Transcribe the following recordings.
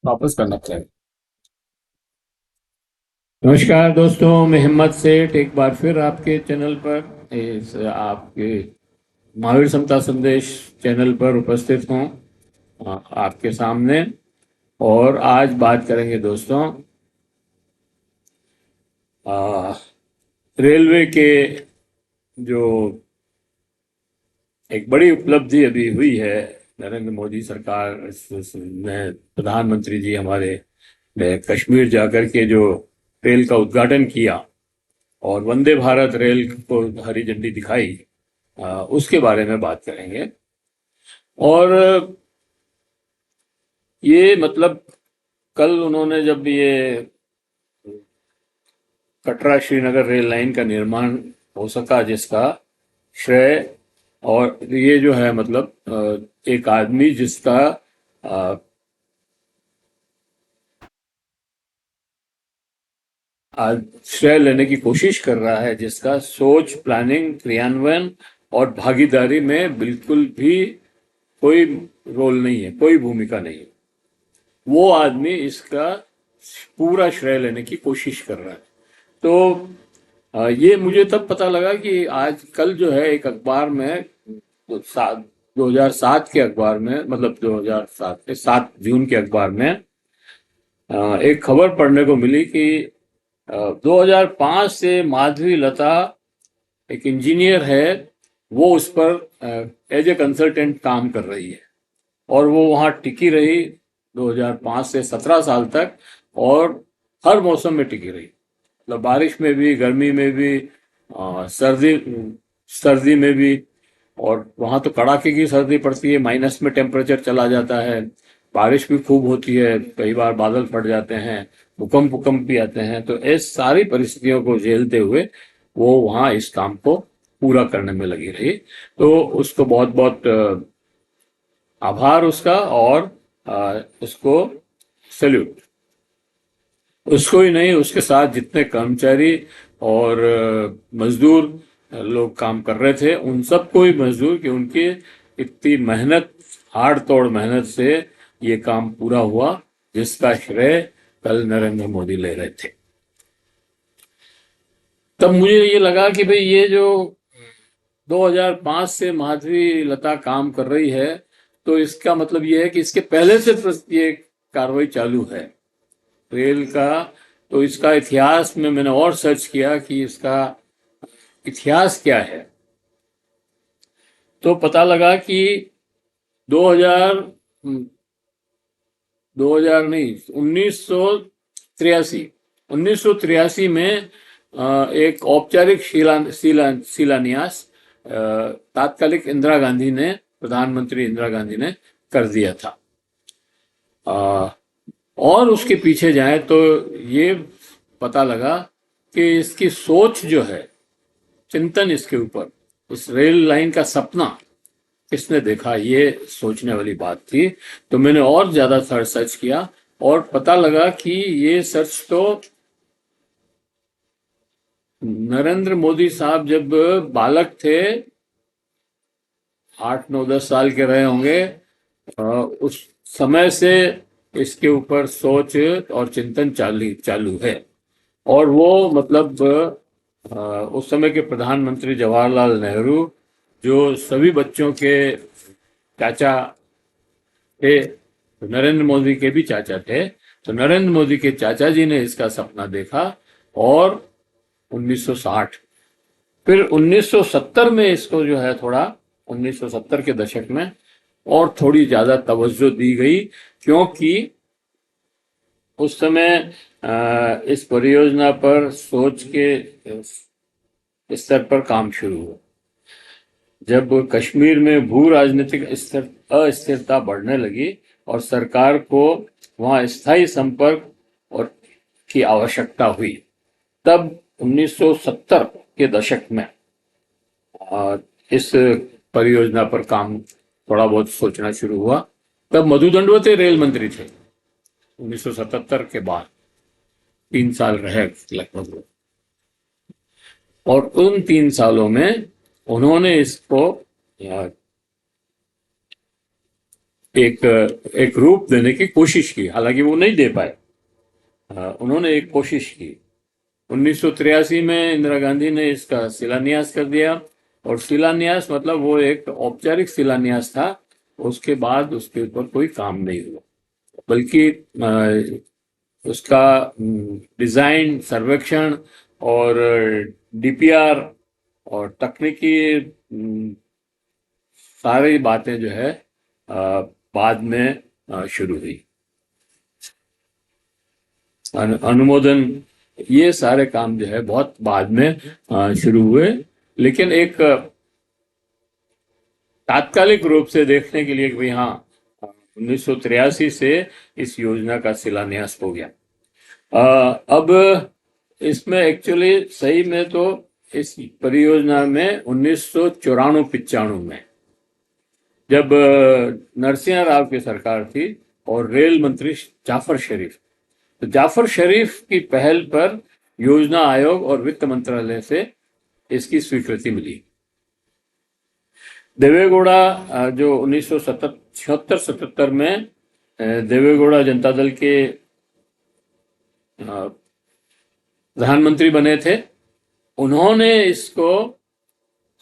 वापस करना चाहिए। नमस्कार दोस्तों, मैं हिम्मत सेठ एक बार फिर आपके चैनल पर आपके महावीर समता संदेश चैनल पर उपस्थित हूँ आपके सामने। और आज बात करेंगे दोस्तों आ, रेलवे के जो एक बड़ी उपलब्धि अभी हुई है। नरेंद्र मोदी सरकार में प्रधानमंत्री जी हमारे ने कश्मीर जाकर के जो रेल का उद्घाटन किया और वंदे भारत रेल को हरी झंडी दिखाई, उसके बारे में बात करेंगे। और ये मतलब कल उन्होंने जब ये कटरा श्रीनगर रेल लाइन का निर्माण हो सका, जिसका श्रेय और ये जो है मतलब एक आदमी जिसका अ, आज श्रेय लेने की कोशिश कर रहा है, जिसका सोच, प्लानिंग, क्रियान्वयन और भागीदारी में बिल्कुल भी कोई रोल नहीं है, कोई भूमिका नहीं है। वो आदमी इसका पूरा श्रेय लेने की कोशिश कर रहा है। तो ये मुझे तब पता लगा कि आज कल जो है एक अखबार में, तो 2007 के अखबार में, मतलब 2007 के 7 जून के अखबार में एक खबर पढ़ने को मिली कि 2005 से माधवी लता, एक इंजीनियर है, वो उस पर एज ए कंसल्टेंट काम कर रही है। और वो वहाँ टिकी रही 2005 से 17 साल तक, और हर मौसम में टिकी रही। मतलब बारिश में भी, गर्मी में भी, सर्दी सर्दी में भी। और वहाँ तो कड़ाके की सर्दी पड़ती है, माइनस में टेम्परेचर चला जाता है, बारिश भी खूब होती है, कई बार बादल फट जाते हैं, भूकंप भी आते हैं। तो इस सारी परिस्थितियों को झेलते हुए वो वहाँ इस काम को पूरा करने में लगी रही। तो उसको बहुत बहुत आभार उसका, और उसको सैल्यूट। उसको ही नहीं, उसके साथ जितने कर्मचारी और मजदूर लोग काम कर रहे थे, उन सबको ही मजदूर कि उनकी इतनी मेहनत, हाड़ तोड़ मेहनत से ये काम पूरा हुआ, जिसका श्रेय कल नरेंद्र मोदी ले रहे थे। तब मुझे ये लगा कि भाई ये जो 2005 से माधवी लता काम कर रही है, तो इसका मतलब ये है कि इसके पहले से ये कार्रवाई चालू है रेल का। तो इसका इतिहास में मैंने और सर्च किया कि इसका इतिहास क्या है। तो पता लगा कि 2000 2000 नहीं, 1983 1983 में एक औपचारिक शिलान्यास तात्कालिक इंदिरा गांधी ने, प्रधानमंत्री इंदिरा गांधी ने कर दिया था। और उसके पीछे जाए तो ये पता लगा कि इसकी सोच जो है, चिंतन इसके ऊपर, इस रेल लाइन का सपना किसने देखा, ये सोचने वाली बात थी। तो मैंने और ज्यादा सर्च किया और पता लगा कि ये सर्च तो नरेंद्र मोदी साहब जब बालक थे, 8 9 10 साल के रहे होंगे, उस समय से इसके ऊपर सोच और चिंतन चालू चालू है। और वो मतलब उस समय के प्रधानमंत्री जवाहरलाल नेहरू, जो सभी बच्चों के चाचा थे, तो नरेंद्र मोदी के भी चाचा थे। तो नरेंद्र मोदी के चाचा जी ने इसका सपना देखा, और 1960, फिर 1970 में इसको जो है थोड़ा, 1970 के दशक में और थोड़ी ज्यादा तवज्जो दी गई, क्योंकि उस समय इस परियोजना पर सोच के स्तर पर काम शुरू हुआ। जब कश्मीर में भू राजनीतिक अस्थिरता बढ़ने लगी और सरकार को वहां स्थायी संपर्क और की आवश्यकता हुई, तब 1970 के दशक में इस परियोजना पर काम थोड़ा बहुत सोचना शुरू हुआ। तब मधु दंडवते रेल मंत्री थे 1977 के बाद, 3 साल रहे लगभग। और उन 3 सालों में उन्होंने इसको एक एक रूप देने की कोशिश की, हालांकि वो नहीं दे पाए। उन्होंने एक कोशिश की। 1983 में इंदिरा गांधी ने इसका शिलान्यास कर दिया, और शिलान्यास मतलब वो एक औपचारिक शिलान्यास था। उसके बाद उसके ऊपर कोई काम नहीं हुआ, बल्कि उसका डिजाइन, सर्वेक्षण और डीपीआर और तकनीकी सारी बातें जो है बाद में शुरू हुई। अनुमोदन, ये सारे काम जो है बहुत बाद में शुरू हुए। लेकिन एक तात्कालिक रूप से देखने के लिए कि भाई हाँ, 1983 से इस योजना का शिलान्यास हो गया। अब इसमें एक्चुअली सही में तो इस परियोजना में 1994-95 में, जब नरसिंह राव की सरकार थी और रेल मंत्री जाफर शरीफ, तो जाफर शरीफ की पहल पर योजना आयोग और वित्त मंत्रालय से इसकी स्वीकृति मिली। देवेगौड़ा जो 1976-77 में देवेगौड़ा जनता दल के प्रधानमंत्री बने थे, उन्होंने इसको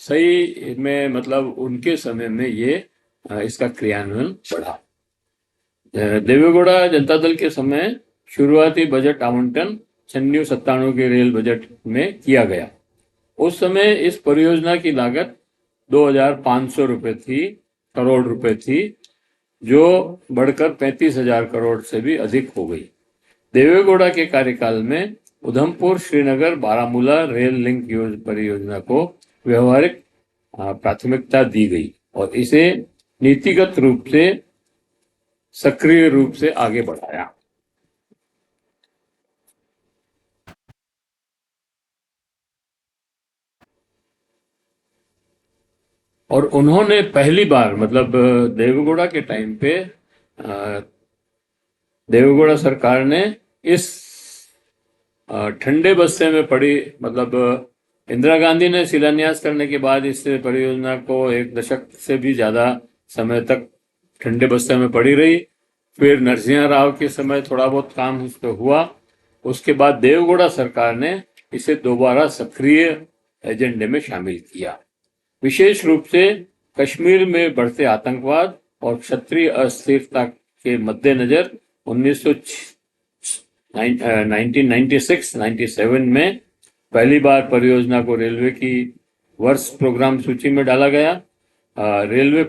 सही में मतलब उनके समय में ये इसका क्रियान्वयन बढ़ा। देवेगौड़ा जनता दल के समय शुरुआती बजट आवंटन 96-97 के रेल बजट में किया गया। उस समय इस परियोजना की लागत 2,500 करोड़ रुपए थी, जो बढ़कर 35,000 करोड़ से भी अधिक हो गई। देवेगौड़ा के कार्यकाल में उधमपुर श्रीनगर बारामूला रेल लिंक परियोजना को व्यवहारिक प्राथमिकता दी गई और इसे नीतिगत रूप से सक्रिय रूप से आगे बढ़ाया। और उन्होंने पहली बार मतलब देवेगौड़ा के टाइम पे देवेगौड़ा सरकार ने इस ठंडे बस्ते में पड़ी, मतलब इंदिरा गांधी ने शिलान्यास करने के बाद इस परियोजना को 1 दशक से भी ज्यादा समय तक ठंडे बस्ते में पड़ी रही। फिर नरसिंह राव के समय थोड़ा बहुत काम इस पर हुआ। उसके बाद देवेगौड़ा सरकार ने इसे दोबारा सक्रिय एजेंडे में शामिल किया। विशेष रूप से कश्मीर में बढ़ते आतंकवाद और क्षेत्रीय अस्थिरता के मद्देनजर 1996-97 में पहली बार परियोजना को रेलवे की वर्ष प्रोग्राम सूची में डाला गया। रेलवे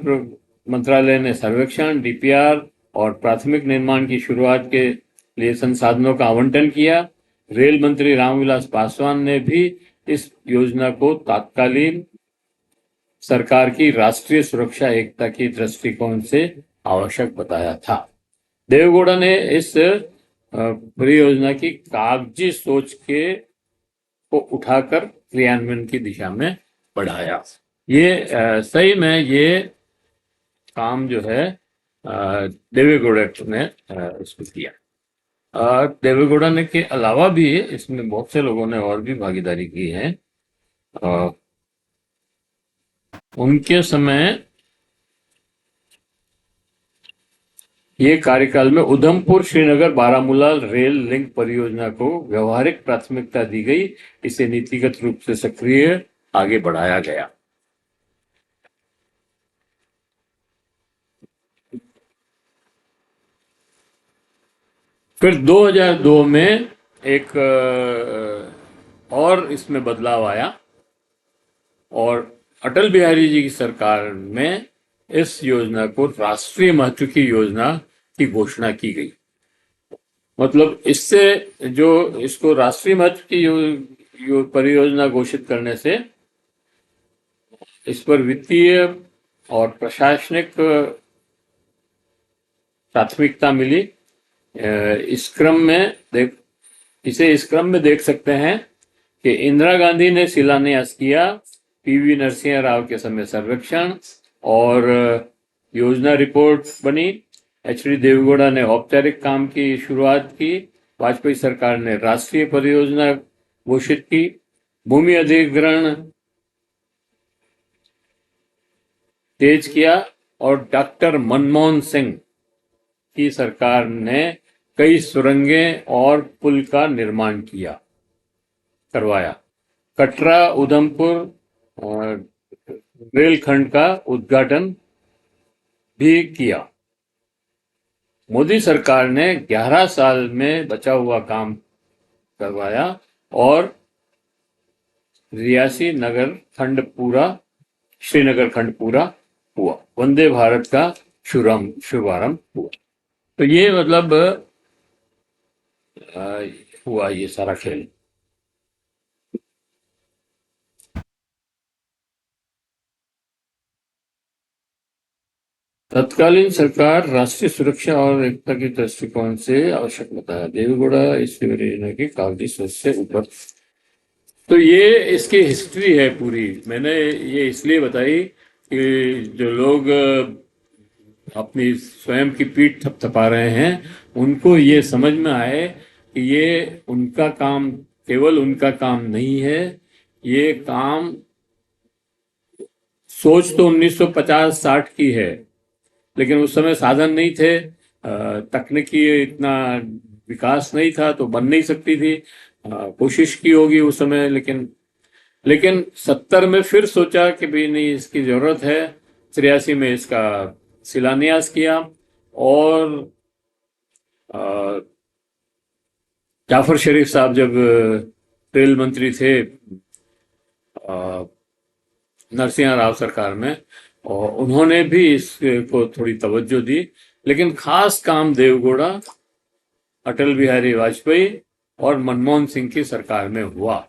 मंत्रालय ने सर्वेक्षण, डीपीआर और प्राथमिक निर्माण की शुरुआत के लिए संसाधनों का आवंटन किया। रेल मंत्री रामविलास पासवान ने भी इस योजना को तत्कालीन सरकार की राष्ट्रीय सुरक्षा एकता की दृष्टिकोण से आवश्यक बताया था। देवेगौड़ा ने इस परियोजना की कागजी सोच को उठाकर क्रियान्वयन की दिशा में बढ़ाया। ये सही में ये काम जो है देवेगौड़ा ने इसको किया। देवेगौड़ा ने के अलावा भी इसमें बहुत से लोगों ने और भी भागीदारी की है। उनके समय ये कार्यकाल में उधमपुर श्रीनगर बारामूला रेल लिंक परियोजना को व्यवहारिक प्राथमिकता दी गई। इसे नीतिगत रूप से सक्रिय आगे बढ़ाया गया। फिर 2002 में एक और इसमें बदलाव आया और अटल बिहारी जी की सरकार में इस योजना को राष्ट्रीय महत्व की योजना की घोषणा की गई। मतलब इससे जो इसको राष्ट्रीय महत्व की परियोजना घोषित करने से इस पर वित्तीय और प्रशासनिक प्राथमिकता मिली। इस क्रम में देख सकते हैं कि इंदिरा गांधी ने शिलान्यास किया, पीवी नरसिंह राव के समय सर्वेक्षण और योजना रिपोर्ट बनी, एच.डी. देवेगौड़ा ने औपचारिक काम की शुरुआत की, वाजपेयी सरकार ने राष्ट्रीय परियोजना घोषित की, भूमि अधिग्रहण तेज किया और डॉक्टर मनमोहन सिंह की सरकार ने कई सुरंगें और पुल का निर्माण करवाया। कटरा उधमपुर रेलखंड का उद्घाटन भी किया। मोदी सरकार ने 11 साल में बचा हुआ काम करवाया और श्रीनगर खंड पूरा हुआ। वंदे भारत का शुभारंभ हुआ। तो ये मतलब हुआ ये सारा खेल। तत्कालीन सरकार राष्ट्रीय सुरक्षा और एकता के दृष्टिकोण से आवश्यक बताया। देवेगौड़ा इस योजना की कागजी सोच से ऊपर। तो ये इसकी हिस्ट्री है पूरी। मैंने ये इसलिए बताई कि जो लोग अपनी स्वयं की पीठ थपथपा रहे हैं उनको ये समझ में आए कि ये उनका काम, केवल उनका काम नहीं है, ये काम सोच तो 1950-60 की है, लेकिन उस समय साधन नहीं थे, तकनीकी इतना विकास नहीं था तो बन नहीं सकती थी। कोशिश की होगी उस समय, लेकिन 70 में फिर सोचा कि भाई नहीं, इसकी जरूरत है। 83 में इसका शिलान्यास किया और जाफर शरीफ साहब जब रेल मंत्री थे नरसिंह राव सरकार में, और उन्होंने भी इसको थोड़ी तवज्जो दी। लेकिन खास काम देवेगौड़ा, अटल बिहारी वाजपेयी और मनमोहन सिंह की सरकार में हुआ।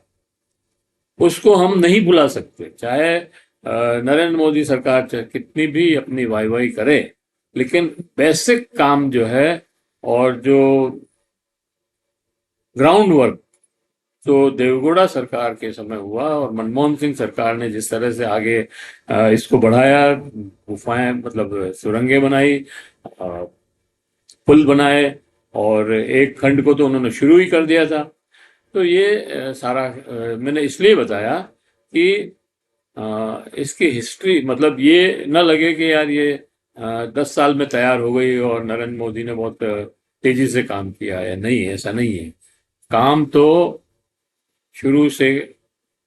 उसको हम नहीं भुला सकते, चाहे नरेंद्र मोदी सरकार कितनी भी अपनी वाहवाही करे, लेकिन बेसिक काम जो है और जो ग्राउंड वर्क तो देवेगौड़ा सरकार के समय हुआ। और मनमोहन सिंह सरकार ने जिस तरह से आगे इसको बढ़ाया, गुफाएं मतलब सुरंगें बनाई, पुल बनाए, और एक खंड को तो उन्होंने शुरू ही कर दिया था। तो ये सारा मैंने इसलिए बताया कि इसकी हिस्ट्री, मतलब ये न लगे कि यार ये 10 साल में तैयार हो गई और नरेंद्र मोदी ने बहुत तेजी से काम किया है। नहीं, ऐसा नहीं है। काम तो शुरू से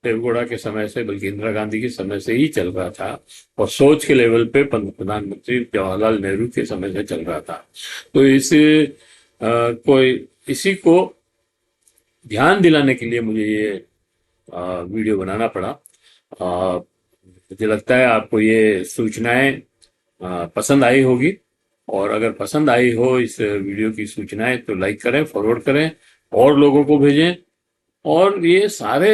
देवेगौड़ा के समय से, बल्कि इंदिरा गांधी के समय से ही चल रहा था, और सोच के लेवल पे प्रधानमंत्री जवाहरलाल नेहरू के समय से चल रहा था। तो इसी को ध्यान दिलाने के लिए मुझे ये वीडियो बनाना पड़ा। मुझे लगता है आपको ये सूचनाएं पसंद आई होगी, और अगर पसंद आई हो इस वीडियो की सूचनाएं तो लाइक करें, फॉरवर्ड करें, और लोगों को भेजें। और ये सारे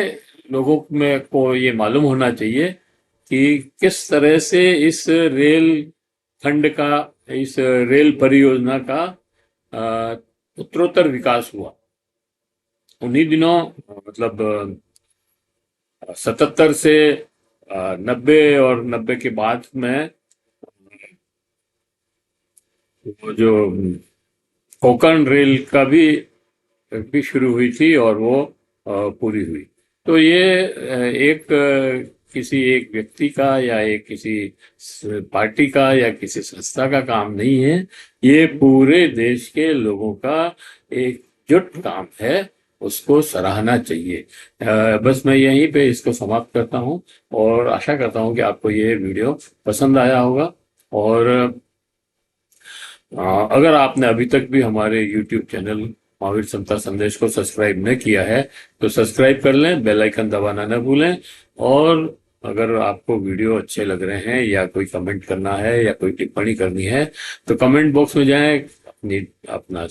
लोगों में को ये मालूम होना चाहिए कि किस तरह से इस रेल खंड का, इस रेल परियोजना का उत्तरोत्तर विकास हुआ। उन्हीं दिनों मतलब 77 से 90 और 90 के बाद में वो जो कोंकण रेल का भी शुरू हुई थी और वो पूरी हुई। तो ये किसी एक व्यक्ति का या किसी पार्टी का या किसी संस्था का काम नहीं है, ये पूरे देश के लोगों का एकजुट काम है, उसको सराहना चाहिए। बस मैं यहीं पे इसको समाप्त करता हूँ, और आशा करता हूँ कि आपको ये वीडियो पसंद आया होगा। और अगर आपने अभी तक भी हमारे YouTube चैनल महावीर समता संदेश को सब्सक्राइब न किया है तो सब्सक्राइब कर लें, बेल आइकन दबाना न भूलें। और अगर आपको वीडियो अच्छे लग रहे हैं या कोई कमेंट करना है या कोई टिप्पणी करनी है तो कमेंट बॉक्स में जाएं, अपना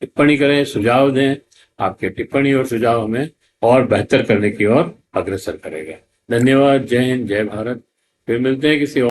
टिप्पणी करें, सुझाव दें। आपके टिप्पणी और सुझाव हमें और बेहतर करने की ओर अग्रसर करेगा। धन्यवाद। जय हिंद, जय भारत। फिर मिलते हैं किसी और